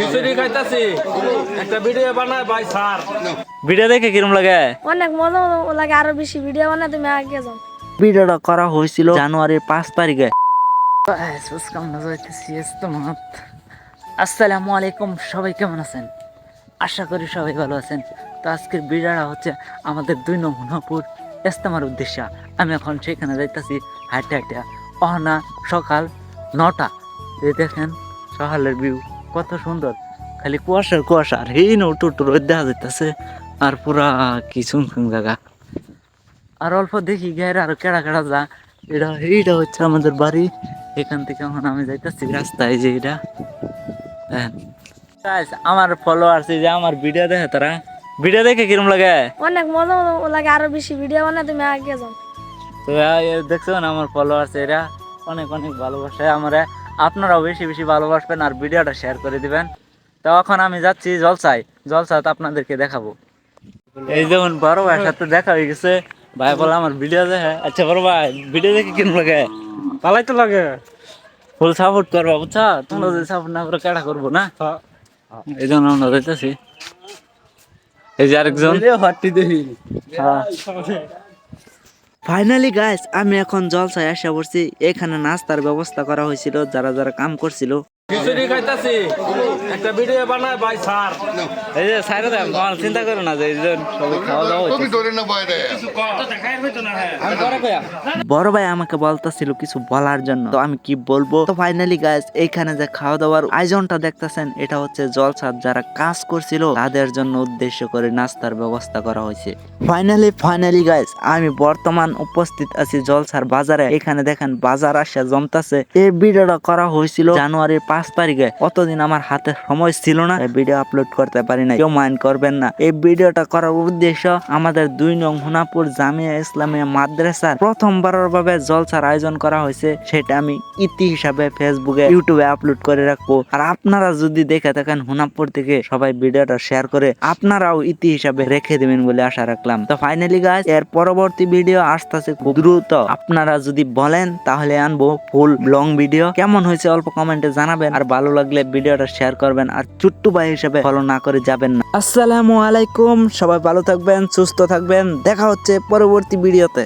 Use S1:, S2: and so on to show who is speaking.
S1: খিচুড়ি খাইতাছি একটা ভিডিও বানায় ভাই স্যার।
S2: ভিডিও দেখে কিরম লাগে?
S3: অনেক মজা লাগে, আরো বেশি ভিডিও বানায় তুমি আগে যাও।
S2: ভিডিওটা করা হয়েছিল জানুয়ারির 5 তারিখে। আসসালামু আলাইকুম, সবাই কেমন আছেন? আশা করি সবাই ভালো আছেন। তো আজকের ভিডিওটা হচ্ছে আমাদের 2 নং হুনাপুর ইস্তেমার উদ্দেশ্যে। আমি এখন সেখানে যাইতেছি হাঁটে হাঁটে। অহনা সকাল 9টা। এই দেখেন সকালের ভিউ কত সুন্দর, খালি কুয়াশার কুয়াশা, আর এই নটু রোদ দেখা যাইতেছে, আর পুরা কি সুনসুন জায়গা। আর অল্প দেখি গায়ের আরো কেড়া কেড়া যা। এইটা হচ্ছে আমাদের বাড়ি। এখান থেকে এখন আমি যাইতেছি রাস্তায়, যে এটা আমার ফলোয়ার্স, যে আমার ভিডিও দেখে, তারা ভিডিও দেখে কিরম লাগে?
S3: অনেক মজা লাগে, আরো বেশি ভিডিও বানায় তুমি আগে যাও।
S2: তো দেখছো না আমার ফলোয়ার্স, এরা অনেক অনেক ভালোবাসে আমারে। আপনারাও বেশি বেশি ভালোবাসবেন আর ভিডিওটা শেয়ার করে দিবেন। তো এখন আমি যাচ্ছি জলসায়, জলসায় তো আপনাদেরকে দেখাবো। এই যেমন বড় ভাইয়ের সাথে দেখা হয়ে গেছে। ভাই বলে আমার ভিডিও দেখে। আচ্ছা বড় ভাই, ভিডিও দেখে কিরম লাগে?
S1: ভালোই তো লাগে।
S2: ফুল সাপোর্ট করবা, বুঝছা? তোমরা যদি সাপোর্ট না করে কেডা করবো না? এই জন্য আমরা যাইতেছি। এই যে আরেকজন। ফাইনালি গাইস, আমি এখন জলসায় আসা পড়ছি। এখানে নাস্তার ব্যবস্থা করা হয়েছিল, যারা যারা কাম করছিল।
S1: খিচুড়ি খাইতাছি একটা ভিডিও বানায় ভাই স্যার।
S2: এই যে সাইরে দেন, কোনো চিন্তা করো না, যে এই যে সবাই খাওয়া দাওয়া হচ্ছে। বড় ভাই আমাকে বলতেছিল কিছু বলার জন্য, তো আমি কি বলবো। তো ফাইনালি গাইস, এইখানে যে খাওয়া দাওয়ার আয়োজনটা দেখতেছেন, এটা হচ্ছে জলসার যারা কাজ করছিল তাদের জন্য উদ্দেশ্য করে নাস্তার ব্যবস্থা করা হয়েছে। ফাইনালি গাইস, আমি বর্তমান উপস্থিত আছি জলসার বাজারে। এখানে দেখেন বাজার আসা জমতাছে। এই ভিডিওটা করা হয়েছিল জানুয়ারির 5 তারিখে। অতদিন আমার হাতে সময় ছিল না, ভিডিও আপলোড করতে পারি না, কেউ মাইন্ড করবেন না। এই ভিডিওটা করার উদ্দেশ্য আমাদের 2 নং হুনাপুর জামিয়া ইসলামিয়া মাদ্রাসার প্রথমবারের ভাবে জলসার আয়োজন করা হয়েছে। সেটা আমি ইতি হিসাবে ফেসবুকে ইউটিউবে আপলোড করে রাখবো। আর আপনারা যদি দেখে থাকেন হুনাপুর থেকে, সবাই ভিডিওটা শেয়ার করে আপনারাও ইতি হিসাবে রেখে দিবেন বলে আশা রাখলাম। তো ফাইনালি গাইস, এর পরবর্তী ভিডিও আসতেছে খুব দ্রুত। আপনারা যদি বলেন তাহলে আনবো ফুল লং ভিডিও। কেমন হয়েছে অল্প কমেন্টে জানাবেন, আর ভালো লাগলে ভিডিওটা শেয়ার করবেন, আর ছোট্ট ভাই হিসেবে ফলো না করে যাবেন না। আসসালামু আলাইকুম, সবাই ভালো থাকবেন, সুস্থ থাকবেন। দেখা হচ্ছে পরবর্তী ভিডিওতে।